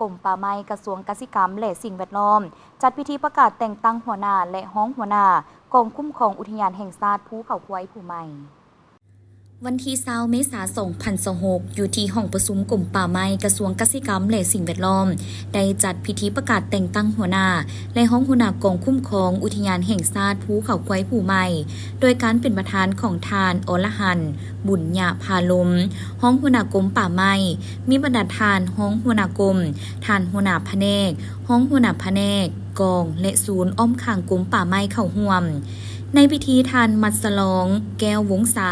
กรมป่าไม้กระทรวงเกษตรกรรมและสิ่งแวดล้อมจัดพิธีประกาศแต่งตั้งหัวหน้าและห้องหัวหน้ากองคุ้มครองอุทยานแห่งชาติภูเขาควายภูไม้วันที่20 เมษายน 2026 อยู่ที่ห้องประชุมกรมป่าไม้กระทรวงเกษตรกรรมและสิ่งแวดล้อมได้จัดพิธีประกาศแต่งตั้งหัวหน้าและห้องหัวหน้ากองคุ้มครองอุทยานแห่งชาติภูเขาควายภูไม้โดยการเป็นประธานของทานอรหันต์บุญญาพาลมห้องหัวหน้ากรมป่าไม้มีบรรดาทานห้องหัวหน้ากรมทานหัวหน้าแผนกห้องหัวหน้าแผนกกองและศูนย์อ้อมข้างกรมป่าไม้เข้าร่วมในพิธีทานมัสลองแก้ววงศา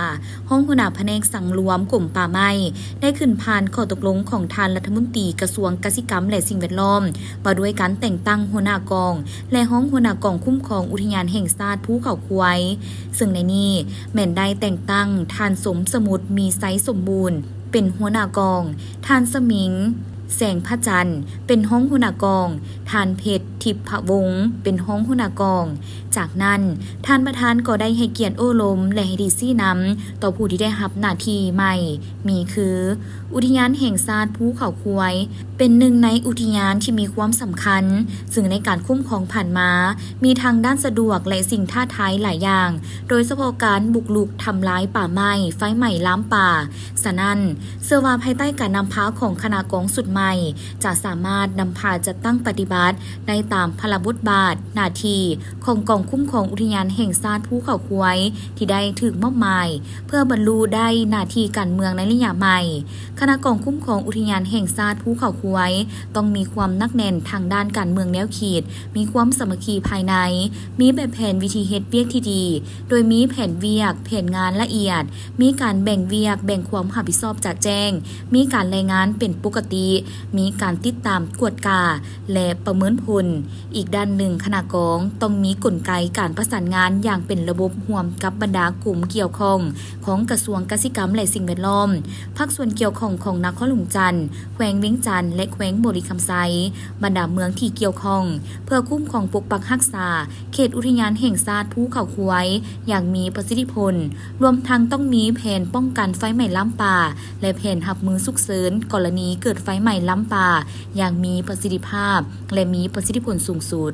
ห้องหัวหน้าแผนกสังรวมกรมป่าไม้ได้ขึ้นผ่านข้อตกลงของทานรัฐมนตรีกระทรวงเกษตรกรรมและสิ่งแวดล้อมมาด้วยการแต่งตั้งหัวหน้ากองและห้องหัวหน้ากองคุ้มครองอุทยานแห่งชาติภูเขาควายซึ่งในนี้แม่นได้แต่งตั้งทานสมสมุทรมีไซส์สมบูรณ์เป็นหัวหน้ากองทานสมิงแสงพระจันทร์เป็นห้องหัวหน้ากองทานเพชรทิพวงศ์เป็นห้องหัวหน้ากองจากนั้นท่านประธานก็ได้ให้เกียรติโอ้ลมและให้ดีซี่นำต่อผู้ที่ได้รับหน้าที่ใหม่มีคืออุทยานแห่งชาติภูเขาควายเป็นหนึ่งในอุทยานที่มีความสำคัญซึ่งในการคุ้มครองผ่านมามีทางด้านสะดวกและสิ่งท้าทายหลายอย่างโดยเฉพาะการบุกรุกทำลายป่าไม้ไฟไหม้ล้ำป่าฉะนั้นเชื่อว่าภายใต้การนำพาของคณะกองสุดใหม่จะสามารถนำพาจัดตั้งปฏิบัติได้ตามพระบทบาทหน้าที่ของกองคุ้มครองอุทยานแห่งชาติภูเขาควายที่ได้ถูกมอบหมายเพื่อบรรลุได้หน้าที่การเมืองในระยะใหม่คณะกองคุ้มครองอุทยานแห่งชาติภูเขาควายต้องมีความนักแน่นทางด้านการเมืองแนวเขตมีความสามัคคีภายในมีแบบแผนวิธีเฮ็ดเวียกที่ดีโดยมีแผนเวียกแผนงานละเอียดมีการแบ่งเวียกแบ่งความรับผิดชอบจัดแจ้งมีการรายงานเป็นปกติมีการติดตามกวดกาและประเมินผลอีกด้านหนึ่งคณะกองต้องมีกลไกการประสานงานอย่างเป็นระบบร่วมกับบรรดากลุ่มเกี่ยวข้องของกระทรวงเกษตรกรรมและสิ่งแวดล้อมภาคส่วนเกี่ยวข้องของนครหลวงจันทร์แขวงเวียงจันทร์และแขวงบริคำไซบรรดาเมืองที่เกี่ยวข้องเพื่อคุ้มครองปกปักรักษาเขตอุทยานแห่งชาติภูเขาควายอย่างมีประสิทธิผลรวมทั้งต้องมีแผนป้องกันไฟไหม้ล้ำป่าและแผนรับมือฉุกเฉินกรณีเกิดไฟไหม้ล้ำป่าอย่างมีประสิทธิภาพและมีประสิทธิผลสูงสุด